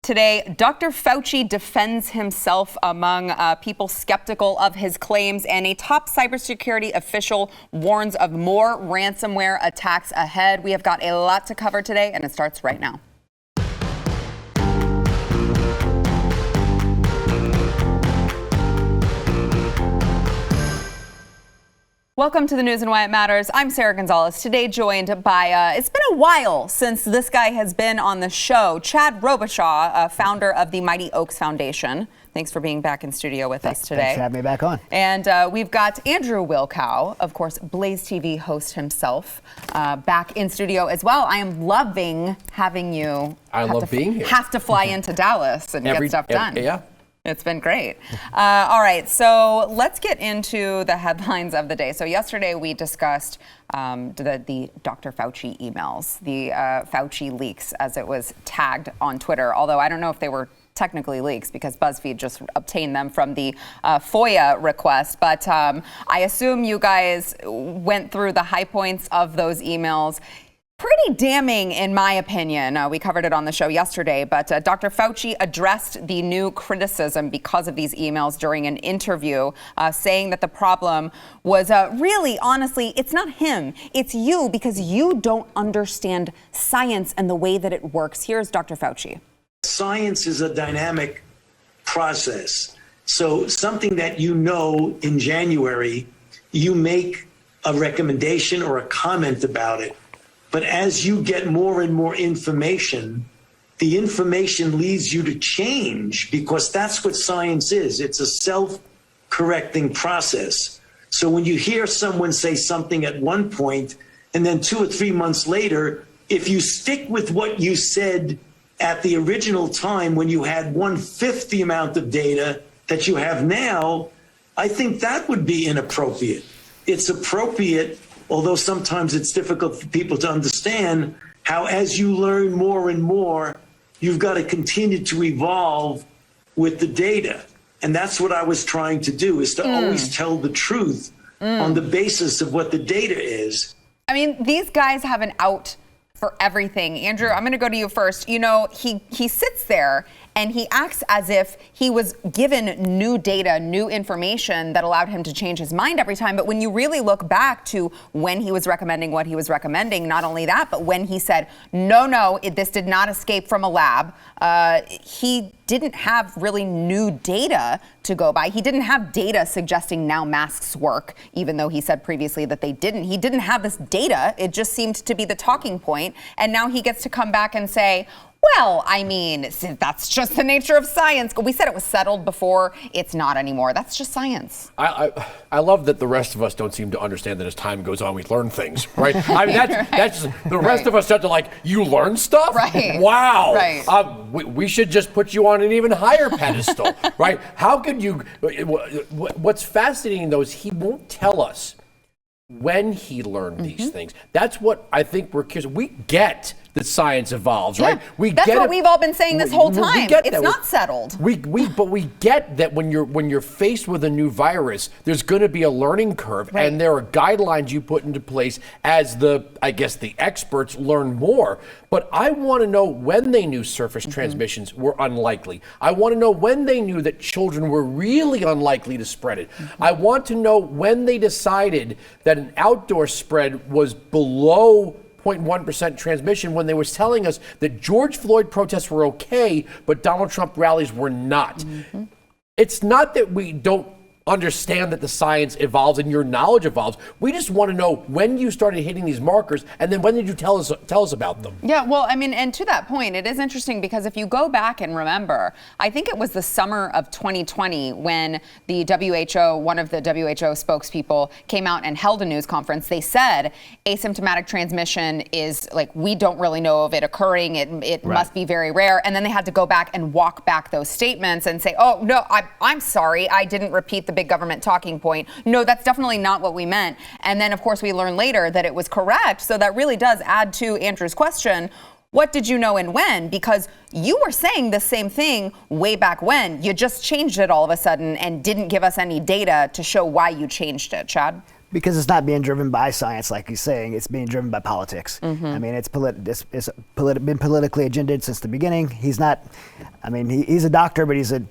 Today, Dr. Fauci defends himself among people skeptical of his claims, and a top cybersecurity official warns of more ransomware attacks ahead. We have got a lot to cover today, and it starts right now. Welcome to the news and why it matters. I'm Sarah Gonzalez, today joined by, it's been a while since this guy has been on the show, Chad Robichaud, founder of the Mighty Oaks Foundation. Thanks for being back in studio with us today. Thanks for having me back on. And we've got Andrew Wilkow, of course, BlazeTV host himself, back in studio as well. I am loving having you. I love being here. Have to fly into Dallas and get stuff done. Yeah. It's been great. All right, so let's get into the headlines of the day. So yesterday we discussed the Dr. Fauci emails, the Fauci leaks, as it was tagged on Twitter, although I don't know if they were technically leaks because BuzzFeed just obtained them from the FOIA request. But I assume you guys went through the high points of those emails. Pretty damning, in my opinion. We covered it on the show yesterday, but Dr. Fauci addressed the new criticism because of these emails during an interview, saying that the problem was really, honestly, it's not him. It's you, because you don't understand science and the way that it works. Here's Dr. Fauci. Science is a dynamic process. So something that you know in January, you make a recommendation or a comment about it. But as you get more and more information, the information leads you to change, because that's what science is. It's a self-correcting process. So when you hear someone say something at one point, and then 2 or 3 months later, if you stick with what you said at the original time when you had 1/5 the amount of data that you have now, I think that would be inappropriate. It's appropriate, although sometimes it's difficult for people to understand, how as you learn more and more, you've got to continue to evolve with the data. And that's what I was trying to do, is to always tell the truth on the basis of what the data is. I mean, these guys have an out for everything. Andrew, I'm going to go to you first. You know, he sits there and he acts as if he was given new data, new information that allowed him to change his mind every time. But when you really look back to when he was recommending what he was recommending, not only that, but when he said, no, this did not escape from a lab, he didn't have really new data to go by. He didn't have data suggesting now masks work, even though he said previously that they didn't. He didn't have this data. It just seemed to be the talking point. And now he gets to come back and say, well, I mean, that's just the nature of science. We said it was settled before. It's not anymore. That's just science. I love that the rest of us don't seem to understand that as time goes on, we learn things, right? I mean, that's just, the rest of us start to like, you learn stuff? Right. Wow. Right. We should just put you on an even higher pedestal, right? How could you, what's fascinating though is he won't tell us when he learned these things. That's what I think we're curious. We get that science evolves, right? That's what we've all been saying this whole time. It's not settled. But we get that when you're faced with a new virus, there's going to be a learning curve, and there are guidelines you put into place as the experts learn more. But I want to know when they knew surface transmissions were unlikely. I want to know when they knew that children were really unlikely to spread it. I want to know when they decided that an outdoor spread was below 0.1% transmission, when they were telling us that George Floyd protests were okay, but Donald Trump rallies were not. It's not that we don't understand that the science evolves and your knowledge evolves. We just want to know when you started hitting these markers, and then when did you tell us about them? Yeah, well, I mean, and to that point, it is interesting because if you go back and remember, I think it was the summer of 2020 when the WHO, one of the WHO spokespeople, came out and held a news conference. They said asymptomatic transmission is like, we don't really know of it occurring. It must be very rare. And then they had to go back and walk back those statements and say, oh, no, I'm sorry, I didn't repeat the big government talking point. No, that's definitely not what we meant. And then, of course, we learned later that it was correct. So that really does add to Andrew's question. What did you know and when? Because you were saying the same thing way back when. You just changed it all of a sudden and didn't give us any data to show why you changed it. Chad? Because it's not being driven by science, like he's saying. It's being driven by politics. I mean, it's been politically agendaed since the beginning. He's not. I mean, he's a doctor, but he's a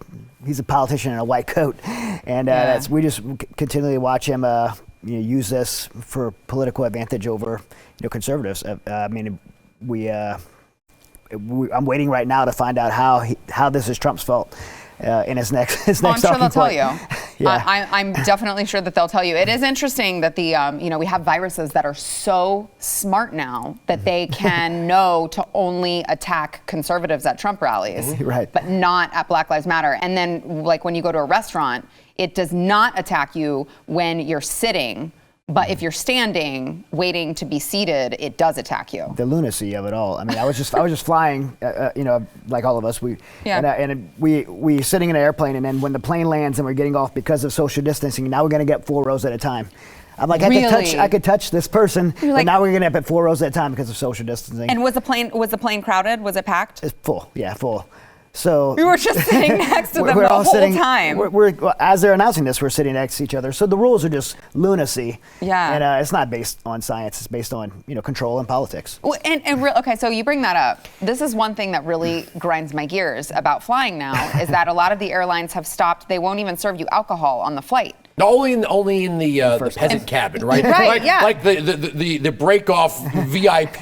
politician in a white coat, and we just continually watch him use this for political advantage over conservatives. I mean, I'm waiting right now to find out how this is Trump's fault. In his next I'm sure they'll tell you. Yeah. I'm definitely sure that they'll tell you. It is interesting that we have viruses that are so smart now that they can know to only attack conservatives at Trump rallies, right, but not at Black Lives Matter. And then, like when you go to a restaurant, it does not attack you when you're sitting. But if you're standing, waiting to be seated, it does attack you. The lunacy of it all. I mean, I was just flying, like all of us. We sitting in an airplane, and then when the plane lands and we're getting off because of social distancing, now we're going to get 4 rows at a time. I'm like, I could touch this person, but now we're going to have 4 rows at a time because of social distancing. And was the plane crowded? Was it packed? It's full. Yeah, full. So we were just sitting next to them the whole time. As they're announcing this, we're sitting next to each other. So the rules are just lunacy. Yeah. And it's not based on science. It's based on control and politics. Well, okay, so you bring that up. This is one thing that really grinds my gears about flying now is that a lot of the airlines have stopped. They won't even serve you alcohol on the flight. No, only in the peasant cabin, right? Right, yeah. Like the break off VIP.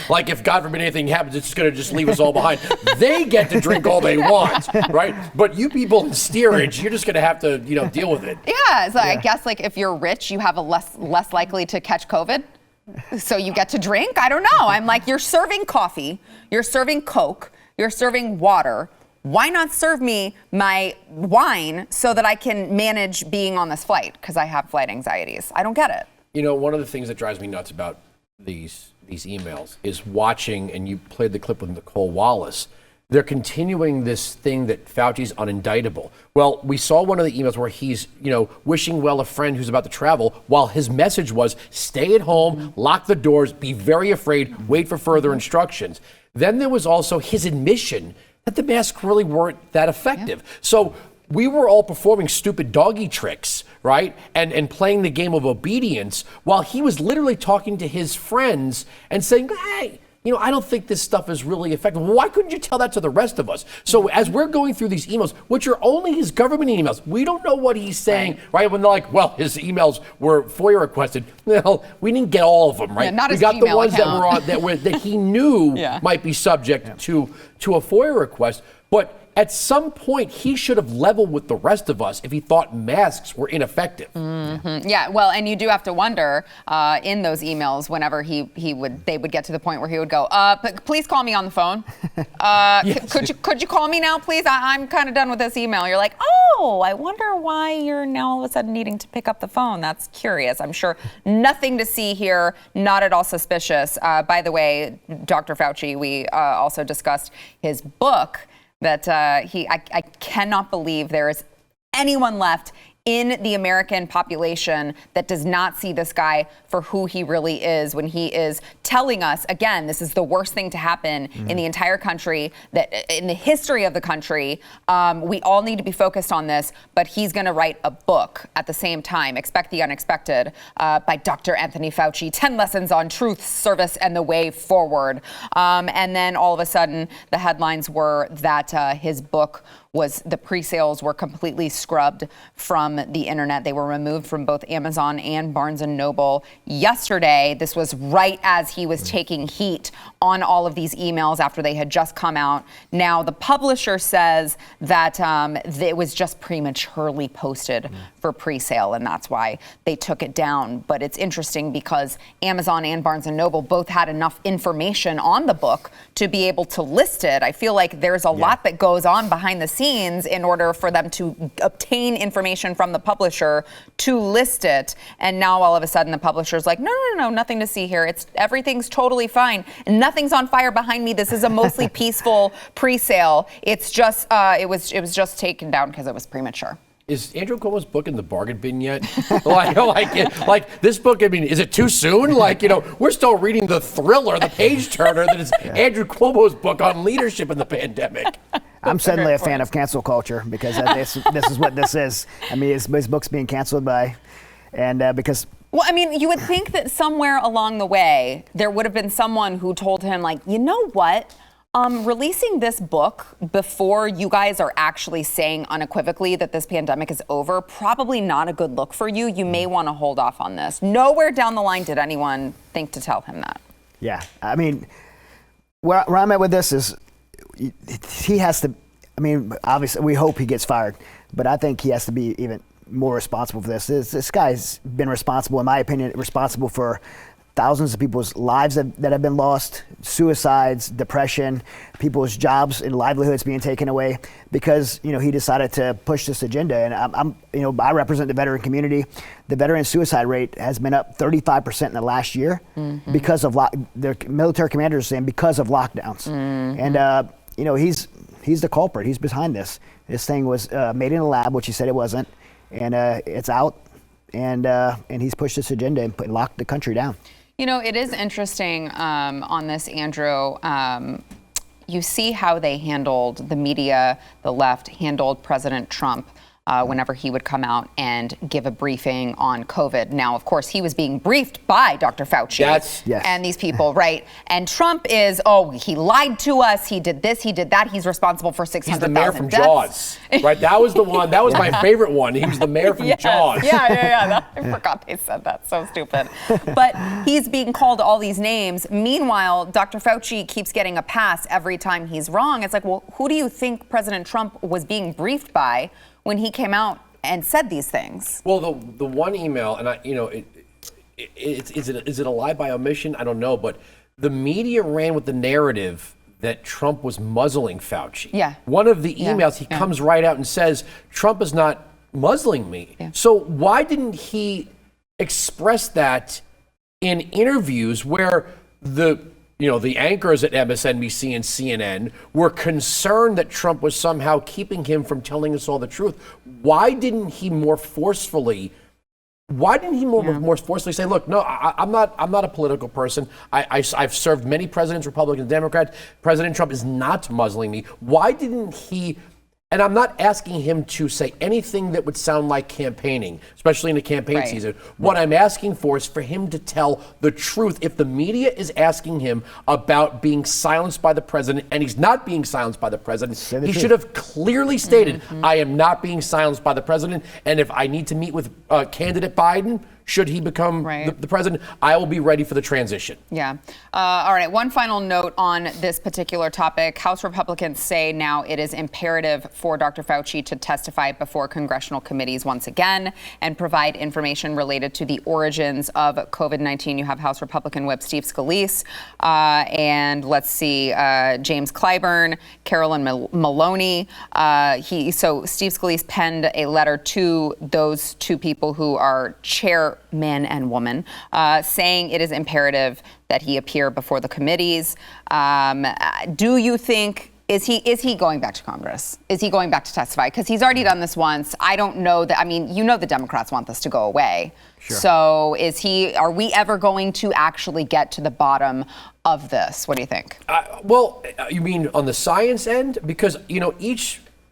Like if God forbid anything happens, it's going to just leave us all behind. They get to drink all they want, right? But you people in steerage, you're just going to have to deal with it. Yeah, so I guess like if you're rich, you have a less likely to catch COVID. So you get to drink? I don't know. I'm like, you're serving coffee, you're serving Coke, you're serving water. Why not serve me my wine so that I can manage being on this flight? Because I have flight anxieties. I don't get it. One of the things that drives me nuts about these emails is watching, and you played the clip with Nicole Wallace, they're continuing this thing that Fauci's unindictable. Well, we saw one of the emails where he's, wishing well a friend who's about to travel, while his message was stay at home, lock the doors, be very afraid, wait for further instructions. Then there was also his admission that the masks really weren't that effective. Yeah. So we were all performing stupid doggy tricks, right? And playing the game of obedience while he was literally talking to his friends and saying, hey, I don't think this stuff is really effective. Well, why couldn't you tell that to the rest of us? So as we're going through these emails, which are only his government emails, we don't know what he's saying, right? When they're like, well, his emails were FOIA requested. Well, we didn't get all of them, right? Yeah, not we his got Gmail the ones account. that he knew might be subject to a FOIA request. But at some point, he should have leveled with the rest of us if he thought masks were ineffective. Mm-hmm. Yeah, well, and you do have to wonder in those emails whenever they would get to the point where he would go, please call me on the phone. Yes. Could you call me now, please? I'm kind of done with this email. You're like, oh, I wonder why you're now all of a sudden needing to pick up the phone. That's curious. I'm sure nothing to see here, not at all suspicious. By the way, Dr. Fauci, we also discussed his book. That I cannot believe there is anyone left in the American population that does not see this guy for who he really is when he is telling us, again, this is the worst thing to happen in the entire country, that in the history of the country. We all need to be focused on this, but he's going to write a book at the same time, Expect the Unexpected, by Dr. Anthony Fauci, 10 Lessons on Truth, Service, and the Way Forward. And then all of a sudden, the headlines were that his book the pre-sales were completely scrubbed from the internet. They were removed from both Amazon and Barnes & Noble yesterday. This was right as he was taking heat on all of these emails after they had just come out. Now, the publisher says that it was just prematurely posted for pre-sale, and that's why they took it down. But it's interesting because Amazon and Barnes & Noble both had enough information on the book to be able to list it. I feel like there's a lot that goes on behind the scenes in order for them to obtain information from the publisher to list it. And now all of a sudden the publisher's like, no, nothing to see here. Everything's totally fine. Nothing's on fire behind me. This is a mostly peaceful pre-sale. It's just, it was just taken down because it was premature. Is Andrew Cuomo's book in the bargain bin yet? like this book, I mean, is it too soon? We're still reading the thriller, the page turner that is Andrew Cuomo's book on leadership in the pandemic. I'm suddenly a fan of cancel culture because this is what this is. I mean, his book's being canceled because Well, I mean, you would think that somewhere along the way, there would have been someone who told him, like, you know what? Releasing this book before you guys are actually saying unequivocally that this pandemic is over, probably not a good look for you. You may want to hold off on this. Nowhere down the line did anyone think to tell him that. Yeah, I mean, where I'm at with this is he has to, I mean, obviously we hope he gets fired, but I think he has to be even more responsible for this. This guy's been responsible, in my opinion, responsible for thousands of people's lives that have been lost, suicides, depression, people's jobs and livelihoods being taken away because, you know, he decided to push this agenda. And I represent the veteran community. The veteran suicide rate has been up 35% in the last year because of their military commanders saying because of lockdowns. And you know, he's the culprit. He's behind this. This thing was made in a lab, which he said it wasn't, and it's out. And he's pushed this agenda and locked the country down. You know, it is interesting on this, Andrew. You see how they handled the media, the left handled President Trump whenever he would come out and give a briefing on COVID. Now, of course, he was being briefed by Dr. Fauci and these people, right? And Trump is, he lied to us. He did this, he did that. He's responsible for 600,000 He's the mayor from deaths. Jaws, right? That was the one. That was my favorite one. He was the mayor from Jaws. Yeah. I forgot they said that. So stupid. But he's being called all these names. Meanwhile, Dr. Fauci keeps getting a pass every time he's wrong. It's like, well, who do you think President Trump was being briefed by when he came out and said these things? Well, the one email, and is it a lie by omission? I don't know, but the media ran with the narrative that Trump was muzzling Fauci. Yeah. One of the emails, he comes right out and says, Trump is not muzzling me. Yeah. So why didn't he express that in interviews where the anchors at MSNBC and CNN were concerned that Trump was somehow keeping him from telling us all the truth? Why didn't he more forcefully say, look, no, I'm not a political person. I've served many presidents, Republicans, Democrats. President Trump is not muzzling me. Why didn't he? And I'm not asking him to say anything that would sound like campaigning, especially in the campaign season. What I'm asking for is for him to tell the truth. If the media is asking him about being silenced by the president, and he's not being silenced by the president, he should have clearly stated, I am not being silenced by the president, and if I need to meet with candidate Biden, should he become the president, I will be ready for the transition. Yeah. All right. One final note on this particular topic. House Republicans say now it is imperative for Dr. Fauci to testify before congressional committees once again and provide information related to the origins of COVID-19. You have House Republican Whip Steve Scalise and let's see, James Clyburn, Carolyn Maloney. So Steve Scalise penned a letter to those two people who are chairmen and women, saying it is imperative that he appear before the committees. Do you think, is he going back to Congress? Is he going back to testify? Because he's already done this once. I don't know that, the Democrats want this to go away. Sure. So are we ever going to actually get to the bottom of this? What do you think? You mean on the science end? Because,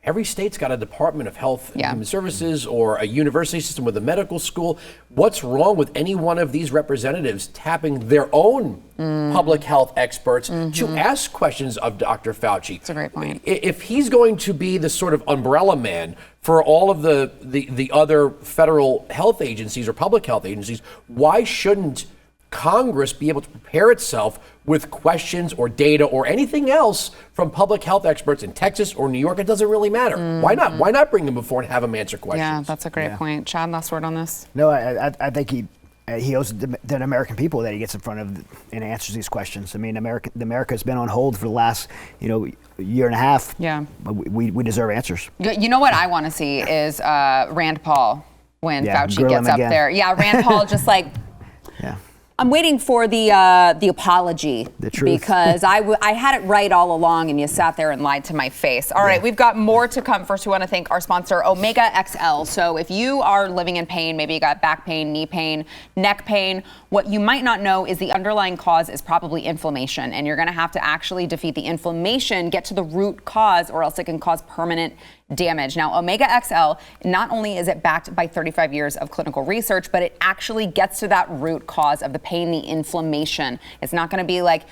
every state's got a Department of Health and Human Services or a university system with a medical school. What's wrong with any one of these representatives tapping their own public health experts to ask questions of Dr. Fauci? That's a great point. If he's going to be the sort of umbrella man for all of the other federal health agencies or public health agencies, why shouldn't Congress be able to prepare itself with questions or data or anything else from public health experts in Texas or New York? It doesn't really matter. Why not? Why not bring them before and have them answer questions? Yeah, that's a great point. Chad, last word on this? No, I think he owes the American people that he gets in front of and answers these questions. America's been on hold for the last, year and a half. Yeah. We deserve answers. You know what I want to see is Rand Paul when Fauci gets up there. Yeah, Rand Paul just like... Yeah. I'm waiting for the apology. The truth. Because I had it right all along and you sat there and lied to my face. All right, we've got more to come. First, we want to thank our sponsor, Omega XL. So if you are living in pain, maybe you got back pain, knee pain, neck pain, what you might not know is the underlying cause is probably inflammation. And you're going to have to actually defeat the inflammation, get to the root cause, or else it can cause permanent damage. Now, Omega XL, not only is it backed by 35 years of clinical research, but it actually gets to that root cause of the pain, the inflammation. It's not going to be like,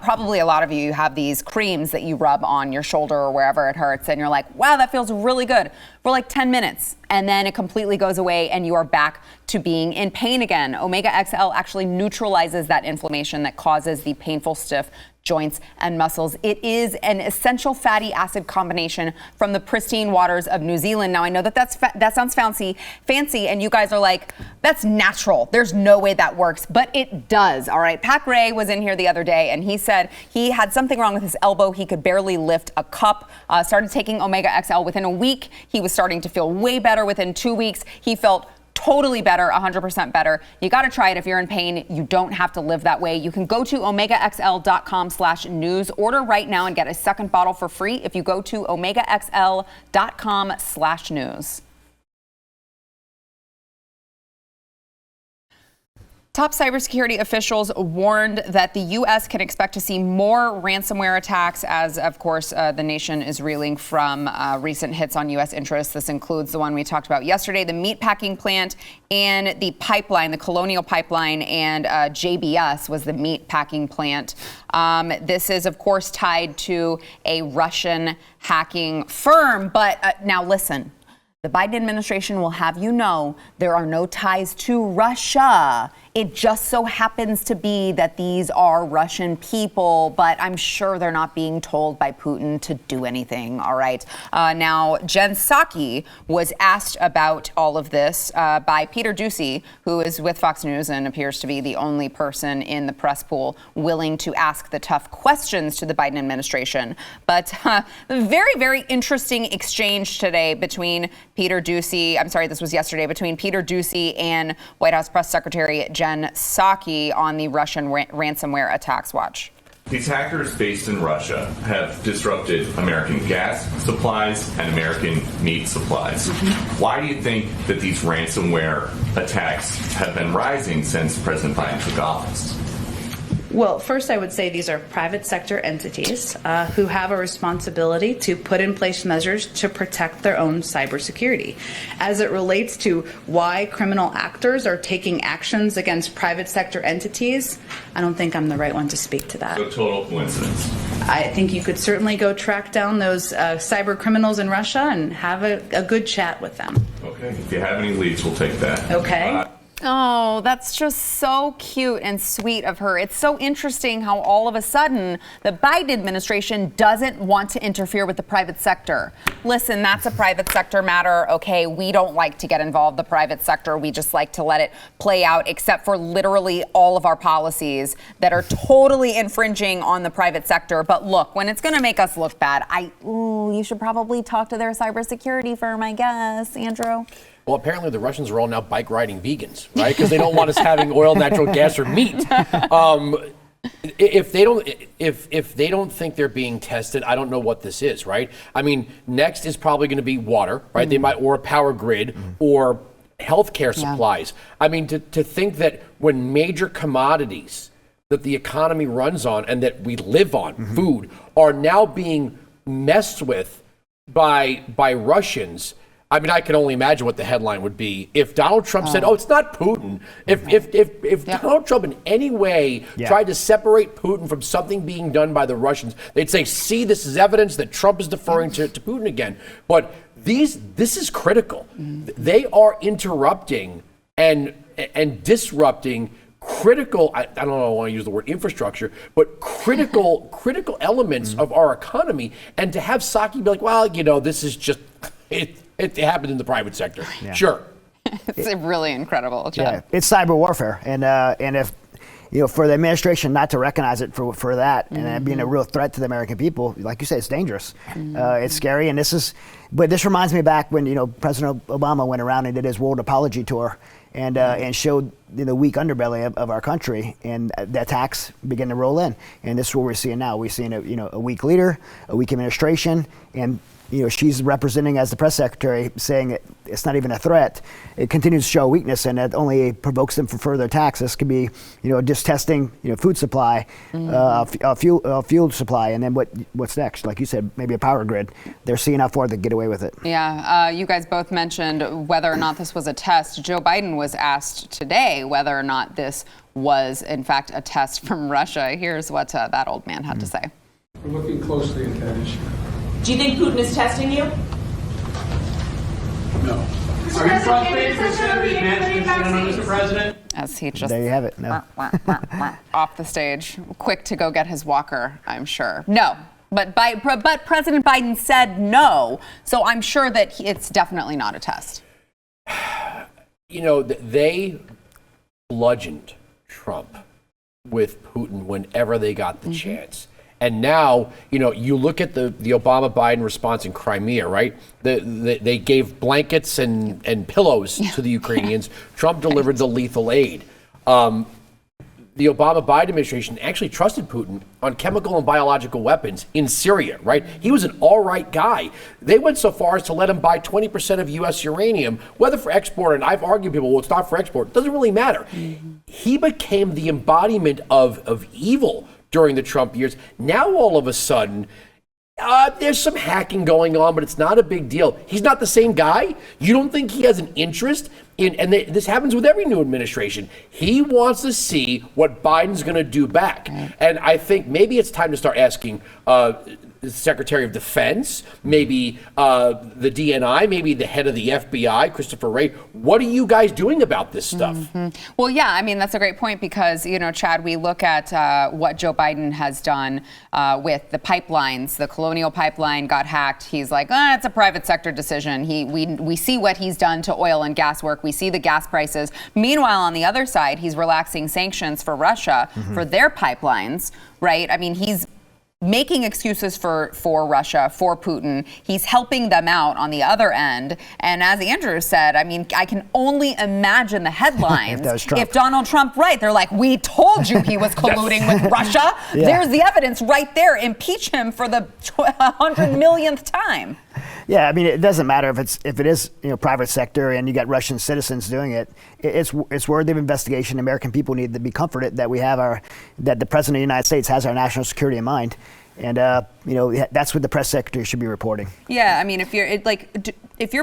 probably a lot of you have these creams that you rub on your shoulder or wherever it hurts, and you're like, wow, that feels really good for like 10 minutes. And then it completely goes away and you are back to being in pain again. Omega XL actually neutralizes that inflammation that causes the painful, stiff joints and muscles. It is an essential fatty acid combination from the pristine waters of New Zealand. Now, I know that that sounds fancy, and you guys are like, that's natural. There's no way that works, but it does. All right. Pat Gray was in here the other day and he said he had something wrong with his elbow. He could barely lift a cup. Started taking Omega XL within a week. He was starting to feel way better within 2 weeks. He felt totally better, 100% better. You got to try it if you're in pain. You don't have to live that way. You can go to omegaxl.com/news. Order right now and get a second bottle for free if you go to omegaxl.com/news. Top cybersecurity officials warned that the U.S. can expect to see more ransomware attacks as, of course, the nation is reeling from recent hits on U.S. interests. This includes the one we talked about yesterday, the meatpacking plant and the pipeline, the Colonial Pipeline, and JBS was the meatpacking plant. This is, of course, tied to a Russian hacking firm. But now listen. The Biden administration will have you know there are no ties to Russia. It just so happens to be that these are Russian people, but I'm sure they're not being told by Putin to do anything, all right? Now, Jen Psaki was asked about all of this by Peter Doocy, who is with Fox News and appears to be the only person in the press pool willing to ask the tough questions to the Biden administration. But very, very interesting exchange today between Peter Doocy, this was yesterday, between Peter Doocy and White House Press Secretary Jen Psaki on the Russian ransomware attacks watch. These hackers based in Russia have disrupted American gas supplies and American meat supplies. Why do you think that these ransomware attacks have been rising since President Biden took office? Well, first, I would say these are private sector entities who have a responsibility to put in place measures to protect their own cybersecurity. As it relates to why criminal actors are taking actions against private sector entities, I don't think I'm the right one to speak to that. So total coincidence. I think you could certainly go track down those cyber criminals in Russia and have a good chat with them. Okay. If you have any leads, we'll take that. Okay. Oh, that's just so cute and sweet of her. It's so interesting how all of a sudden the Biden administration doesn't want to interfere with the private sector. Listen, that's a private sector matter. Okay, we don't like to get involved in the private sector. We just like to let it play out, except for literally all of our policies that are totally infringing on the private sector. But look, when it's going to make us look bad, you should probably talk to their cybersecurity firm, I guess, Andrew. Well, apparently the Russians are all now bike riding vegans, right? Because they don't want us having oil, natural gas, or meat. If they don't think they're being tested, I don't know what this is, right? I mean, next is probably going to be water, right? They might, or a power grid, or healthcare supplies. I mean, to think that when major commodities that the economy runs on and that we live on, food, are now being messed with by Russians. I mean, I can only imagine what the headline would be if Donald Trump said, "Oh, it's not Putin." If Donald Trump in any way tried to separate Putin from something being done by the Russians, they'd say, "See, this is evidence that Trump is deferring to Putin again." But this is critical. They are interrupting and disrupting critical, I don't know, I want to use the word infrastructure, but critical elements of our economy. And to have Psaki be like, well, this is just it happened in the private sector. Yeah. Sure. It's really incredible, Jen. Yeah, it's cyber warfare, and if for the administration not to recognize it for that and that being a real threat to the American people, like you say, it's dangerous. It's scary, and this reminds me back when President Obama went around and did his world apology tour and showed the weak underbelly of our country, and the attacks begin to roll in, and this is what we're seeing now. We're seeing a weak leader, a weak administration, and she's representing as the press secretary, saying it's not even a threat. It continues to show weakness, and it only provokes them for further attacks. This could be, just testing, food supply, fuel supply, and then what's next? Like you said, maybe a power grid. They're seeing how far they get away with it. Yeah, you guys both mentioned whether or not this was a test. Joe Biden was asked today whether or not this was, in fact, a test from Russia. Here's what that old man had to say. We're looking closely at that issue. Do you think Putin is testing you? No. Are you frustrated with Senator Manchin's sentiment, Mr. President? As he just There you have it. No. off the stage, quick to go get his walker, I'm sure. No, but President Biden said no, so I'm sure that it's definitely not a test. They bludgeoned Trump with Putin whenever they got the chance. And now, you look at the Obama-Biden response in Crimea, right? They gave blankets and pillows to the Ukrainians. Trump delivered the lethal aid. The Obama-Biden administration actually trusted Putin on chemical and biological weapons in Syria, right? He was an all right guy. They went so far as to let him buy 20% of U.S. uranium, whether for export, and I've argued people, well, it's not for export. It doesn't really matter. He became the embodiment of evil during the Trump years. Now, all of a sudden, there's some hacking going on, but it's not a big deal. He's not the same guy. You don't think he has an interest in, and this happens with every new administration. He wants to see what Biden's going to do back. And I think maybe it's time to start asking the Secretary of Defense, maybe the DNI, maybe the head of the FBI, Christopher Wray. What are you guys doing about this stuff? Well, yeah, I mean, that's a great point because, Chad, we look at what Joe Biden has done with the pipelines. The Colonial Pipeline got hacked. He's like, it's a private sector decision. We see what he's done to oil and gas work. We see the gas prices. Meanwhile, on the other side, he's relaxing sanctions for Russia for their pipelines, right? I mean, he's making excuses for Russia, for Putin. He's helping them out on the other end. And as Andrew said, I mean, I can only imagine the headlines if Donald Trump, right, they're like, we told you he was colluding with Russia. Yeah. There's the evidence right there. Impeach him for the 100 millionth time. Yeah, I mean, it doesn't matter if it is private sector and you got Russian citizens doing it. It's worthy of investigation. American people need to be comforted that that the President of the United States has our national security in mind, and that's what the press secretary should be reporting. Yeah, I mean, if you're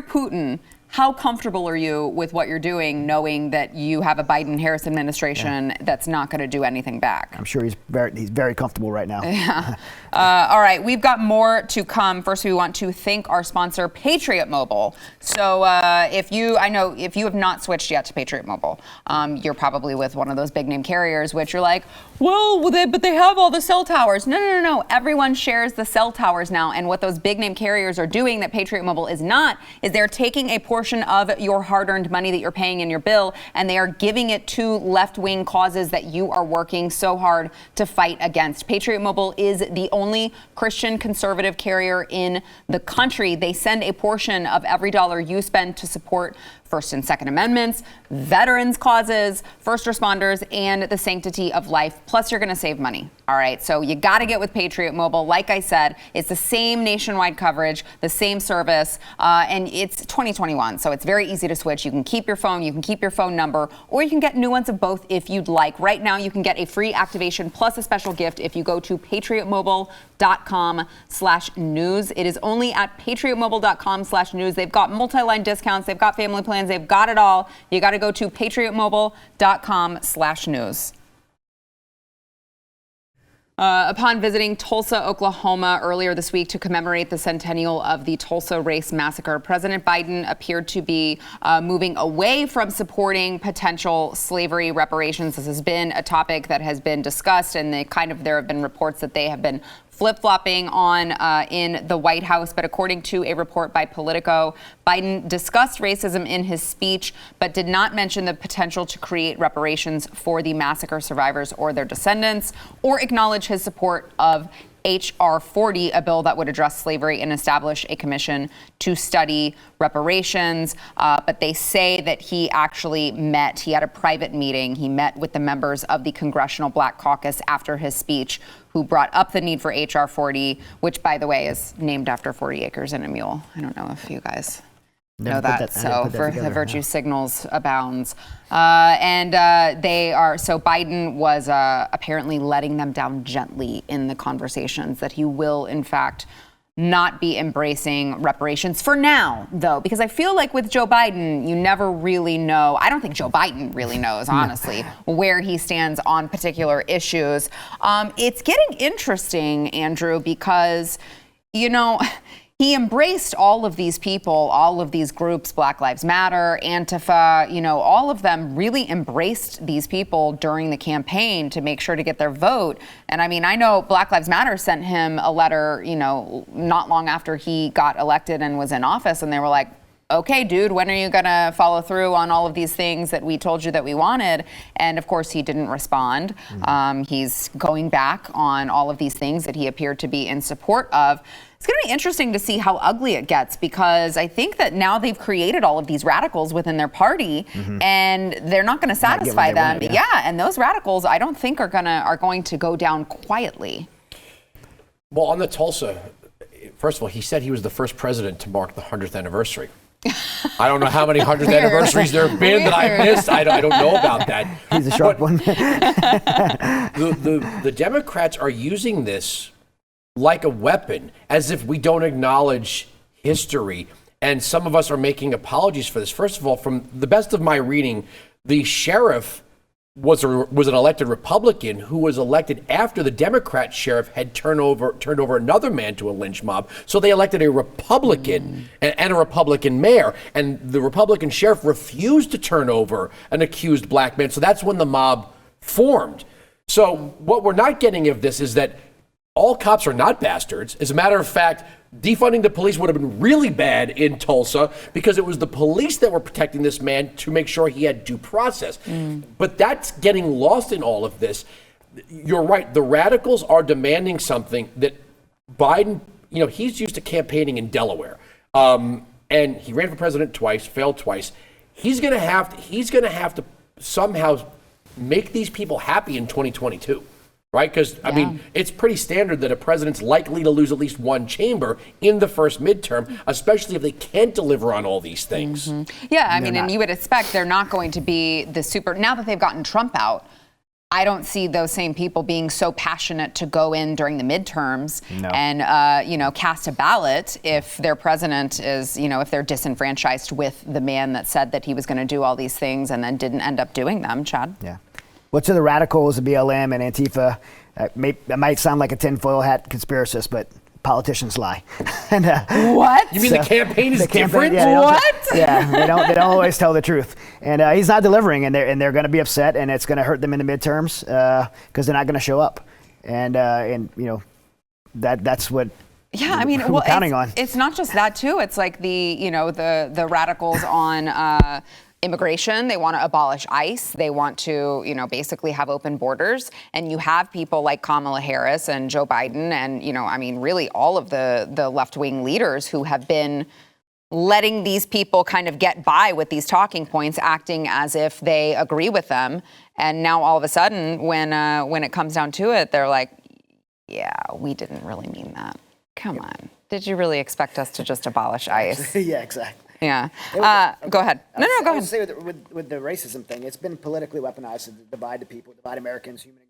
Putin, how comfortable are you with what you're doing, knowing that you have a Biden-Harris administration that's not going to do anything back? I'm sure he's very comfortable right now. Yeah. All right, we've got more to come. First, we want to thank our sponsor, Patriot Mobile. So if you have not switched yet to Patriot Mobile, you're probably with one of those big name carriers, which you're like, but they have all the cell towers. No. Everyone shares the cell towers now. And what those big name carriers are doing that Patriot Mobile is not, is they're taking a portion of your hard-earned money that you're paying in your bill, and they are giving it to left-wing causes that you are working so hard to fight against. Patriot Mobile is the only Christian conservative carrier in the country. They send a portion of every dollar you spend to support First and Second Amendments, veterans causes, first responders, and the sanctity of life. Plus, you're going to save money. All right. So you got to get with Patriot Mobile. Like I said, it's the same nationwide coverage, the same service, and it's 2021. So it's very easy to switch. You can keep your phone, you can keep your phone number, or you can get new ones of both if you'd like. Right now, you can get a free activation plus a special gift if you go to patriotmobile.com/news. It is only at patriotmobile.com/news. They've got multi-line discounts. They've got family plans. They've got it all. You got to go to patriotmobile.com/news. Upon visiting Tulsa, Oklahoma earlier this week to commemorate the centennial of the Tulsa Race Massacre, President Biden appeared to be moving away from supporting potential slavery reparations. This has been a topic that has been discussed, and there have been reports that they have been flip-flopping on in the White House. But according to a report by Politico, Biden discussed racism in his speech, but did not mention the potential to create reparations for the massacre survivors or their descendants, or acknowledge his support of H.R. 40, a bill that would address slavery and establish a commission to study reparations. But they say that he actually he had a private meeting. He met with the members of the Congressional Black Caucus after his speech, who brought up the need for H.R. 40, which, by the way, is named after 40 acres and a mule. I don't know if you guys know that. So for the virtue signals abounds. So Biden was apparently letting them down gently in the conversations, that he will, in fact, not be embracing reparations for now, though, because I feel like with Joe Biden, you never really know. I don't think Joe Biden really knows, honestly, where he stands on particular issues. It's getting interesting, Andrew, because, he embraced all of these people, all of these groups, Black Lives Matter, Antifa, all of them really embraced these people during the campaign to make sure to get their vote. And I mean, I know Black Lives Matter sent him a letter, not long after he got elected and was in office, and they were like, okay, dude, when are you going to follow through on all of these things that we told you that we wanted? And of course, he didn't respond. He's going back on all of these things that he appeared to be in support of. It's going to be interesting to see how ugly it gets, because I think that now they've created all of these radicals within their party, and they're not going to satisfy them. And those radicals, I don't think are going to go down quietly. Well, on the Tulsa, first of all, he said he was the first president to mark the 100th anniversary. I don't know how many 100th anniversaries there have been that I missed. I don't know about that. He's a sharp one. The Democrats are using this like a weapon, as if we don't acknowledge history. And some of us are making apologies for this. First of all, from the best of my reading, the sheriff was an elected Republican who was elected after the Democrat sheriff had turned over another man to a lynch mob. So they elected a Republican and a Republican mayor, and the Republican sheriff refused to turn over an accused black man. So that's when the mob formed. So what we're not getting of this is that all cops are not bastards. As a matter of fact, defunding the police would have been really bad in Tulsa, because it was the police that were protecting this man to make sure he had due process. But that's getting lost in all of this. You're right. The radicals are demanding something that Biden, he's used to campaigning in Delaware. And he ran for president twice, failed twice. He's going to have to somehow make these people happy in 2022. Right? Because, I mean, it's pretty standard that a president's likely to lose at least one chamber in the first midterm, especially if they can't deliver on all these things. Yeah, I mean, and you would expect they're not going to be now that they've gotten Trump out, I don't see those same people being so passionate to go in during the midterms and, cast a ballot if their president is, if they're disenfranchised with the man that said that he was going to do all these things and then didn't end up doing them, Chad. Yeah. Well, to the radicals, the BLM and Antifa, that might sound like a tinfoil hat conspiracist, but politicians lie. And, what? You mean the campaign is different? Yeah, what? They don't always tell the truth. And he's not delivering, and they're going to be upset, and it's going to hurt them in the midterms because they're not going to show up. And that's what. Yeah, I mean, we're counting on. It's not just that too. It's like the radicals on immigration. They want to abolish ICE. They want to, basically have open borders. And you have people like Kamala Harris and Joe Biden and, really all of the left-wing leaders who have been letting these people kind of get by with these talking points, acting as if they agree with them. And now all of a sudden, when it comes down to it, they're like, yeah, we didn't really mean that. Come on. Did you really expect us to just abolish ICE? Yeah, exactly. Yeah. Go ahead. No, go ahead. I would say with the racism thing, it's been politically weaponized to divide the people, divide Americans, human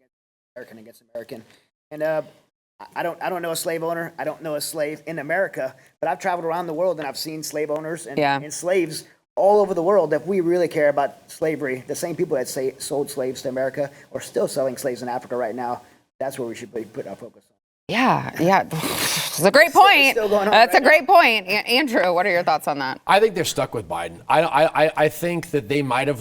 against American. And I don't know a slave owner. I don't know a slave in America, but I've traveled around the world and I've seen slave owners and slaves all over the world. If we really care about slavery, the same people that sold slaves to America are still selling slaves in Africa right now. That's where we should put our focus on. Yeah. It's a great point. That's a great point. Andrew, what are your thoughts on that? I think they're stuck with Biden. I think that they might have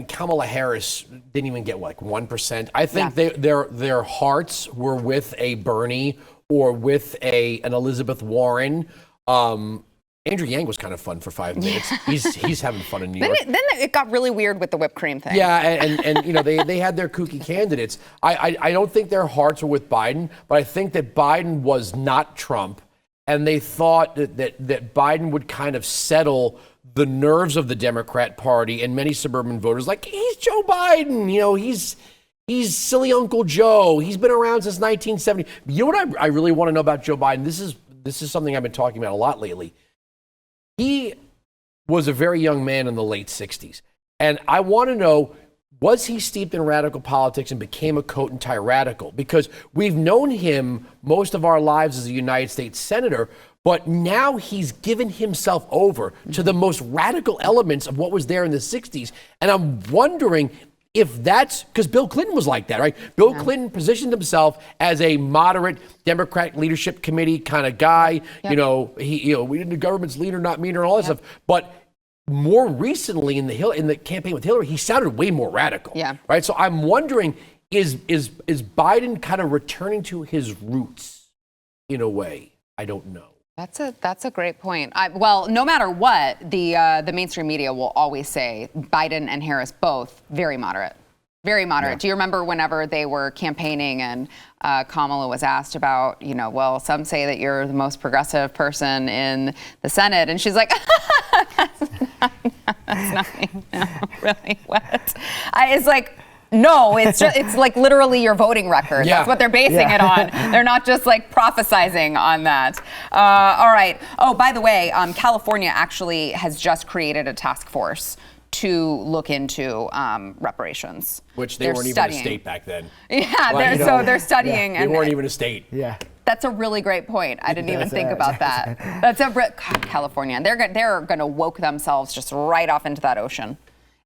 Kamala Harris didn't even get 1%. I think their hearts were with a Bernie or with an Elizabeth Warren. Andrew Yang was kind of fun for 5 minutes. He's having fun in New York. Then it got really weird with the whipped cream thing. Yeah, and they had their kooky candidates. I don't think their hearts were with Biden, but I think that Biden was not Trump, and they thought that Biden would kind of settle the nerves of the Democrat Party and many suburban voters. Like, he's Joe Biden, he's silly Uncle Joe. He's been around since 1970. You know what I really want to know about Joe Biden? This is something I've been talking about a lot lately. He was a very young man in the late 60s. And I want to know, was he steeped in radical politics and became a coat and tie radical? Because we've known him most of our lives as a United States senator, but now he's given himself over to the most radical elements of what was there in the 60s. And I'm wondering if that's because Bill Clinton was like that, right? Bill Clinton positioned himself as a moderate Democratic leadership committee kind of guy. Yep. We didn't the government's leader, not meaner, and all that stuff. But more recently in the campaign with Hillary, he sounded way more radical. Yeah. Right. So I'm wondering, is Biden kind of returning to his roots in a way? I don't know. That's a great point. Well, no matter what, the mainstream media will always say Biden and Harris both very moderate. Very moderate. Yeah. Do you remember whenever they were campaigning and Kamala was asked about, well, some say that you're the most progressive person in the Senate, and she's like, that's not me. No, really? What? It's like, no, it's like literally your voting record. Yeah. That's what they're basing it on. They're not just like prophesizing on that. All right. Oh, by the way, California actually has just created a task force to look into reparations. Which they're weren't studying. Even a state back then. Yeah, they're studying. They weren't even a state. Yeah. That's a really great point. I didn't even think about that. That's California. They're going to woke themselves just right off into that ocean.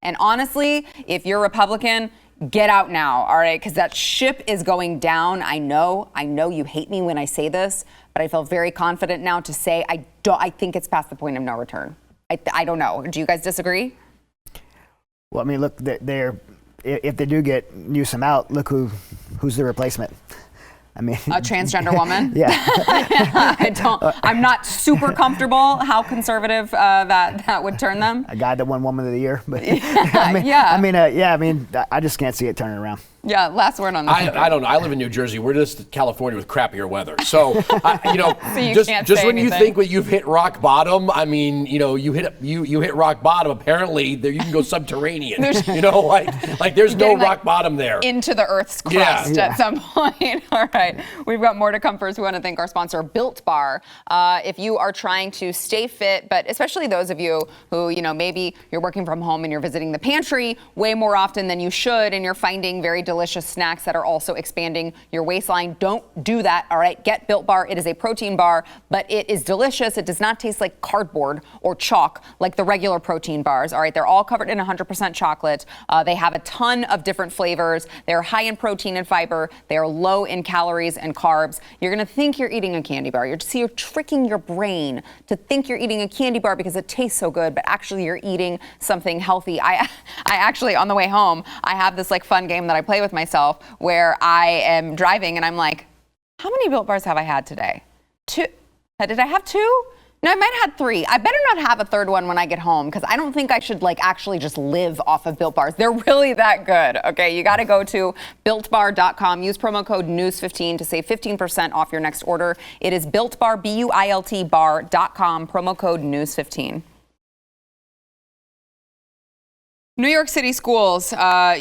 And honestly, if you're Republican, get out now, all right? Because that ship is going down. I know you hate me when I say this, but I feel very confident now to say I think it's past the point of no return. I don't know. Do you guys disagree? Well, I mean, look, if they do get Newsom out, look who's the replacement. I mean, a transgender woman. Yeah. I'm not super comfortable how conservative that would turn them. A guy that won Woman of the Year, but yeah. I just can't see it turning around. Yeah, last word on this. I don't know. I live in New Jersey. We're just California with crappier weather. So, just when you think that you've hit rock bottom, I mean, you hit rock bottom. Apparently, you can go subterranean. There's no rock bottom there. Into the Earth's crust at some point. All right, we've got more to come. First, we want to thank our sponsor, Built Bar. If you are trying to stay fit, but especially those of you who, maybe you're working from home and you're visiting the pantry way more often than you should, and you're finding very delicious snacks that are also expanding your waistline. Don't do that, all right? Get Built Bar. It is a protein bar, but it is delicious. It does not taste like cardboard or chalk like the regular protein bars, all right? They're all covered in 100% chocolate. They have a ton of different flavors. They're high in protein and fiber. They are low in calories and carbs. You're going to think you're eating a candy bar. You're tricking your brain to think you're eating a candy bar because it tastes so good, but actually you're eating something healthy. I actually, on the way home, I have this fun game that I play with myself where I am driving and I'm like, how many Built Bars have I had today? 2. Did I have 2? No, I might have had 3. I better not have a third one when I get home because I don't think I should actually just live off of Built Bars. They're really that good. Okay, you got to go to BuiltBar.com. Use promo code NEWS15 to save 15% off your next order. It is Built Bar, BUILT bar.com, promo code NEWS15. New York City schools, I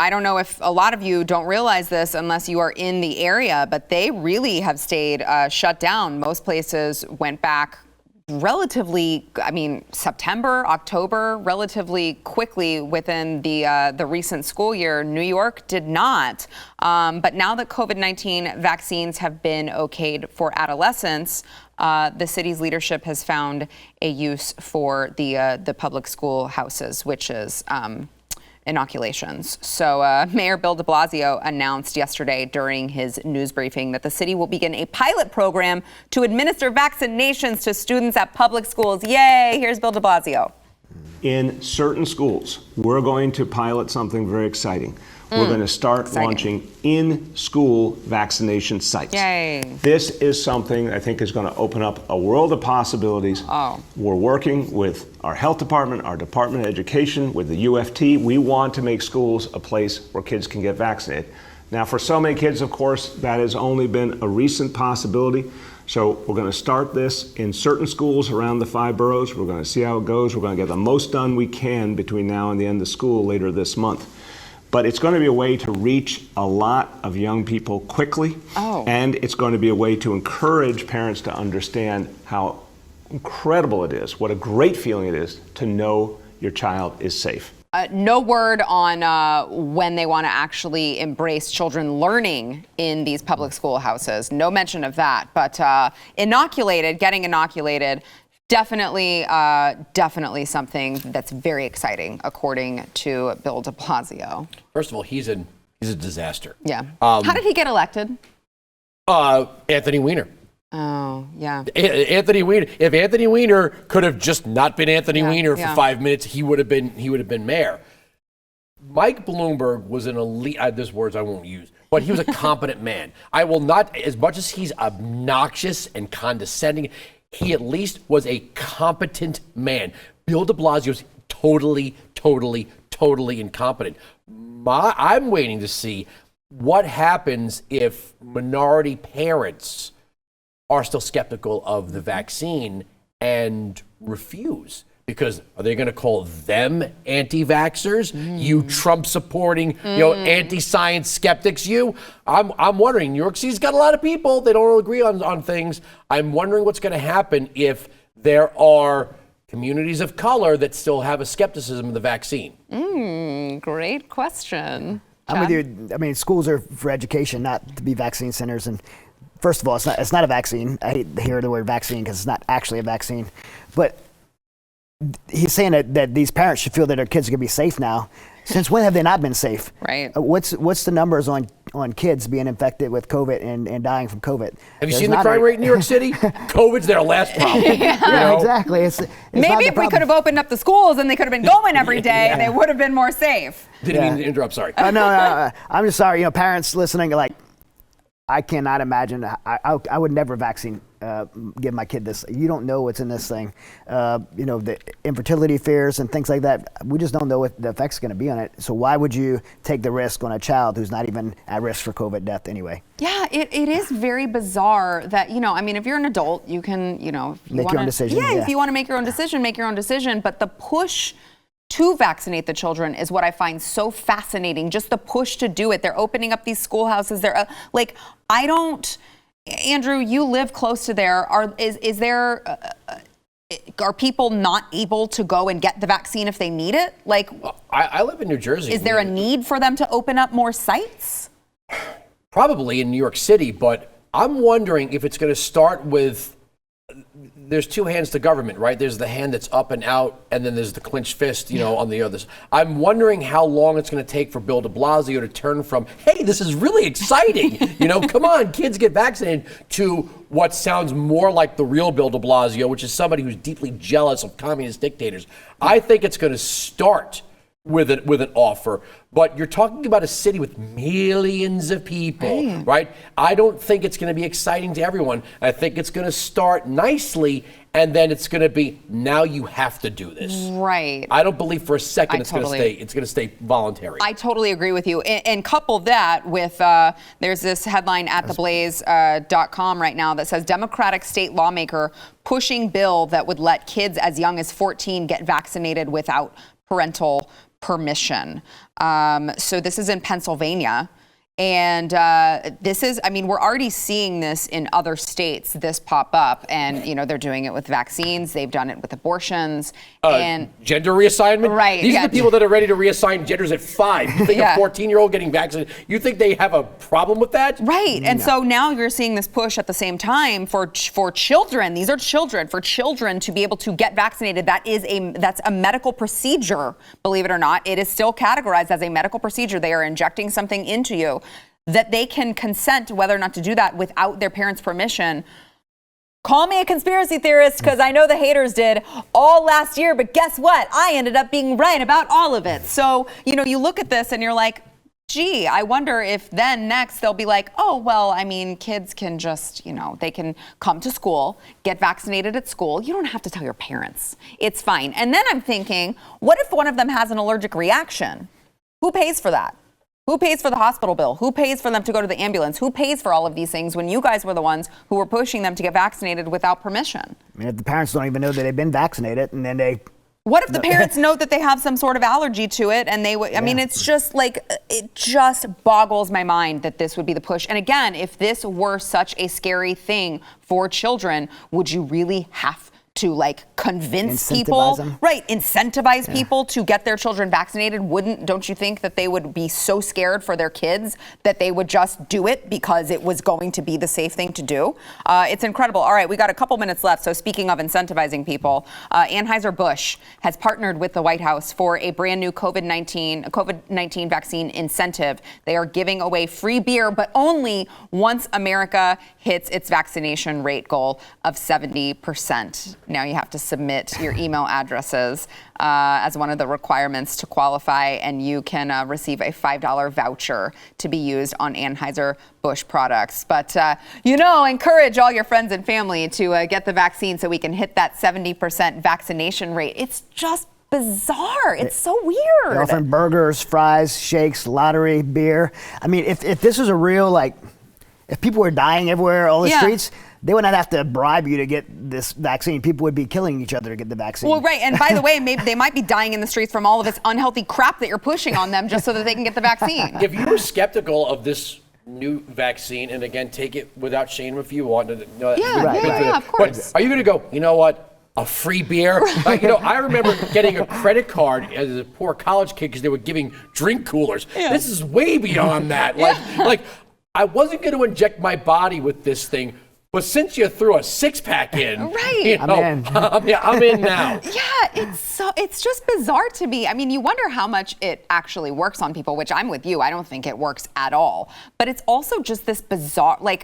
don't know if a lot of you don't realize this unless you are in the area, but they really have stayed shut down. Most places went back relatively, September, October, relatively quickly within the recent school year. New York did not. But now that COVID-19 vaccines have been okayed for adolescents, the city's leadership has found a use for the public school houses, which is inoculations. So Mayor Bill de Blasio announced yesterday during his news briefing that the city will begin a pilot program to administer vaccinations to students at public schools. Yay! Here's Bill de Blasio. In certain schools, we're going to pilot something very exciting. we're going to start launching in-school vaccination sites. Yay. This is something I think is going to open up a world of possibilities. Oh. We're working with our health department, our Department of Education, with the UFT. We want to make schools a place where kids can get vaccinated. Now, for so many kids, of course, that has only been a recent possibility. So we're going to start this in certain schools around the 5 boroughs. We're going to see how it goes. We're going to get the most done we can between now and the end of school later this month. But it's going to be a way to reach a lot of young people quickly. Oh. And it's going to be a way to encourage parents to understand how incredible it is, what a great feeling it is to know your child is safe. No word on when they want to actually embrace children learning in these public schoolhouses. No mention of that. But getting inoculated, definitely something that's very exciting, according to Bill de Blasio. First of all, he's a disaster. Yeah. How did he get elected? Anthony Weiner. Oh, yeah. Anthony Weiner. If Anthony Weiner could have just not been Anthony Weiner for 5 minutes, he would have been mayor. Mike Bloomberg was an elite. There's words I won't use, but he was a competent man. I will not, as much as he's obnoxious and condescending, he at least was a competent man. Bill de Blasio's totally incompetent. I'm waiting to see what happens if minority parents are still skeptical of the vaccine and refuse. Because are they going to call them anti-vaxxers? You Trump-supporting, anti-science skeptics, you? I'm wondering, New York City's got a lot of people. They don't all agree on things. I'm wondering what's going to happen if there are communities of color that still have a skepticism of the vaccine. Great question. I'm with you. I mean, schools are for education, not to be vaccine centers. And first of all, it's not a vaccine. I hate to hear the word vaccine because it's not actually a vaccine. But he's saying that these parents should feel that their kids are going to be safe now. Since when have they not been safe? Right. What's the numbers on kids being infected with COVID and dying from COVID? Have you seen the crime rate in New York City? COVID's their last problem. Yeah, exactly. It's Maybe if we could have opened up the schools and they could have been going every day, they would have been more safe. Didn't mean to interrupt, sorry. No, I'm just sorry. Parents listening, like, I cannot imagine. I would never give my kid this. You don't know what's in this thing. The infertility fears and things like that. We just don't know what the effect's going to be on it. So why would you take the risk on a child who's not even at risk for COVID death anyway? Yeah, it is very bizarre that, if you're an adult, you can, if you make your own decision. Yeah, if you want to make your own decision, make your own decision. But the push to vaccinate the children is what I find so fascinating. Just the push to do it. They're opening up these schoolhouses. They're Andrew, you live close to there. Are people not able to go and get the vaccine if they need it? I live in New Jersey. Is there a need for them to open up more sites? Probably in New York City, but I'm wondering if it's going to start with. There's two hands to government, right? There's the hand that's up and out, and then there's the clenched fist, on the others. I'm wondering how long it's going to take for Bill de Blasio to turn from, hey, this is really exciting, come on, kids get vaccinated, to what sounds more like the real Bill de Blasio, which is somebody who's deeply jealous of communist dictators. I think it's going to start with an offer, but you're talking about a city with millions of people, right? I don't think it's going to be exciting to everyone. I think it's going to start nicely, and then it's going to be, now you have to do this. Right. I don't believe for a second it's going to stay voluntary. I totally agree with you. And couple that with, there's this headline at theblaze.com right now that says Democratic state lawmaker pushing bill that would let kids as young as 14 get vaccinated without parental permission. So this is in Pennsylvania. And this is, we're already seeing this in other states, this pop up. And, they're doing it with vaccines. They've done it with abortions. And gender reassignment? Right. These are the people that are ready to reassign genders at 5. You think a 14-year-old getting vaccinated, you think they have a problem with that? Right. And so now you're seeing this push at the same time for children. These are children. For children to be able to get vaccinated, that's a medical procedure, believe it or not. It is still categorized as a medical procedure. They are injecting something into you that they can consent whether or not to do that without their parents' permission. Call me a conspiracy theorist, because I know the haters did all last year, but guess what? I ended up being right about all of it. So, you look at this and you're like, gee, I wonder if then next they'll be like, oh, well, I mean, kids can just, they can come to school, get vaccinated at school. You don't have to tell your parents. It's fine. And then I'm thinking, what if one of them has an allergic reaction? Who pays for that? Who pays for the hospital bill? Who pays for them to go to the ambulance? Who pays for all of these things when you guys were the ones who were pushing them to get vaccinated without permission? I mean, if the parents don't even know that they've been vaccinated, and then they... What if the parents know that they have some sort of allergy to it and they would, I mean, it's just like, it just boggles my mind that this would be the push. And again, if this were such a scary thing for children, would you really have to convince people, incentivize people to get their children vaccinated? Don't you think that they would be so scared for their kids that they would just do it because it was going to be the safe thing to do? It's incredible. All right, we got a couple minutes left. So speaking of incentivizing people, Anheuser-Busch has partnered with the White House for a brand new COVID-19 vaccine incentive. They are giving away free beer, but only once America hits its vaccination rate goal of 70%. Now you have to submit your email addresses as one of the requirements to qualify, and you can receive a $5 voucher to be used on Anheuser-Busch products. But, encourage all your friends and family to get the vaccine so we can hit that 70% vaccination rate. It's just bizarre. It's so weird. They're offering burgers, fries, shakes, lottery, beer. I mean, if this was a real, if people were dying everywhere, all the streets, they would not have to bribe you to get this vaccine. People would be killing each other to get the vaccine. Well, right. And by the way, maybe they might be dying in the streets from all of this unhealthy crap that you're pushing on them just so that they can get the vaccine. If you were skeptical of this new vaccine, and again, take it without shame if you want to. Of course. But are you going to go, you know what? A free beer? I remember getting a credit card as a poor college kid because they were giving drink coolers. Yeah. This is way beyond that. I wasn't going to inject my body with this thing. But since you threw a six-pack in, I'm in now. Yeah, it's just bizarre to me. I mean, you wonder how much it actually works on people, which I'm with you. I don't think it works at all. But it's also just this bizarre, they've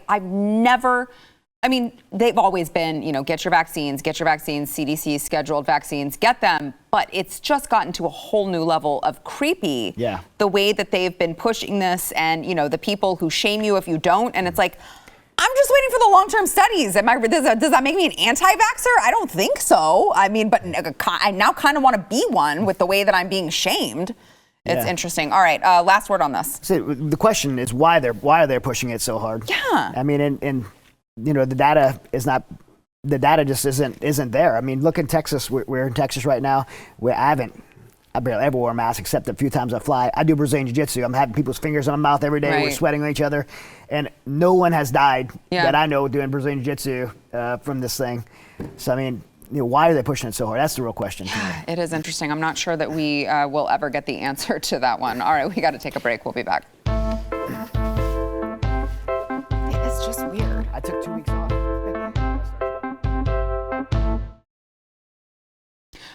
always been, get your vaccines, CDC scheduled vaccines, get them. But it's just gotten to a whole new level of creepy. Yeah. The way that they've been pushing this and, the people who shame you if you don't. And it's like, I'm just waiting for the long-term studies. Does that make me an anti-vaxxer? I don't think so. I mean, but I now kind of want to be one with the way that I'm being shamed. It's interesting. All right, last word on this. So the question is why are they pushing it so hard? Yeah. I mean, the data is not. The data just isn't there. I mean, look in Texas. We're in Texas right now. I barely ever wear a mask except a few times I fly. I do Brazilian Jiu-Jitsu. I'm having people's fingers on my mouth every day. Right. We're sweating on each other. And no one has died that I know doing Brazilian Jiu-Jitsu from this thing. So, I mean, why are they pushing it so hard? That's the real question. Yeah, it is interesting. I'm not sure that we will ever get the answer to that one. All right, we got to take a break. We'll be back. It is just weird. I took 2 weeks off.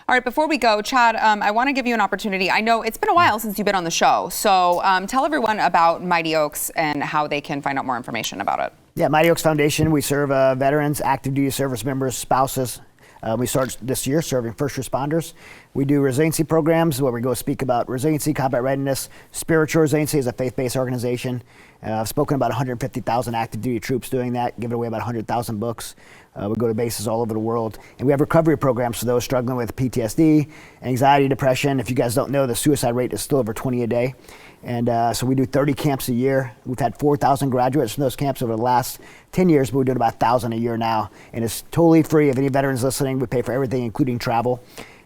All right, before we go, Chad, I want to give you an opportunity. I know it's been a while since you've been on the show, so tell everyone about Mighty Oaks and how they can find out more information about it. Yeah, Mighty Oaks Foundation, we serve veterans, active duty service members, spouses. We started this year serving first responders. We do resiliency programs where we go speak about resiliency, combat readiness. Spiritual Resiliency is a faith-based organization. I've spoken about 150,000 active duty troops doing that, giving away about 100,000 books. We go to bases all over the world. And we have recovery programs for those struggling with PTSD, anxiety, depression. If you guys don't know, the suicide rate is still over 20 a day. And so we do 30 camps a year. We've had 4,000 graduates from those camps over the last 10 years, but we're doing about 1,000 a year now. And it's totally free. If any veterans listening, we pay for everything, including travel.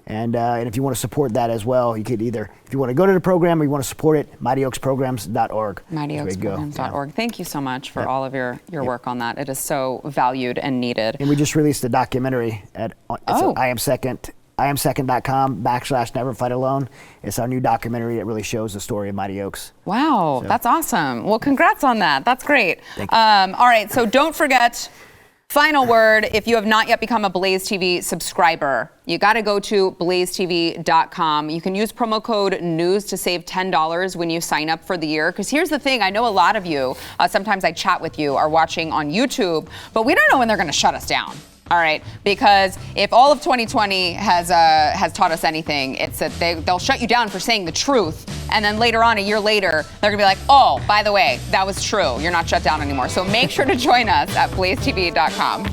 And if you want to support that as well, you could either, if you want to go to the program or you want to support it, mightyoaksprograms.org. Mightyoaksprograms.org. Thank you so much for all of your work on that. It is so valued and needed. And we just released a documentary at IamSecond.com/NeverFightAlone. It's our new documentary that really shows the story of Mighty Oaks. Wow, that's awesome. Well, congrats on that. That's great. Thank you. All right, so don't forget, final word, if you have not yet become a BlazeTV subscriber, you got to go to BlazeTV.com. You can use promo code NEWS to save $10 when you sign up for the year. Because here's the thing, I know a lot of you, sometimes I chat with you, are watching on YouTube, but we don't know when they're going to shut us down. All right, because if all of 2020 has taught us anything, it's that they'll shut you down for saying the truth, and then later on, a year later, they're gonna be like, oh, by the way, that was true. You're not shut down anymore. So make sure to join us at BlazeTV.com.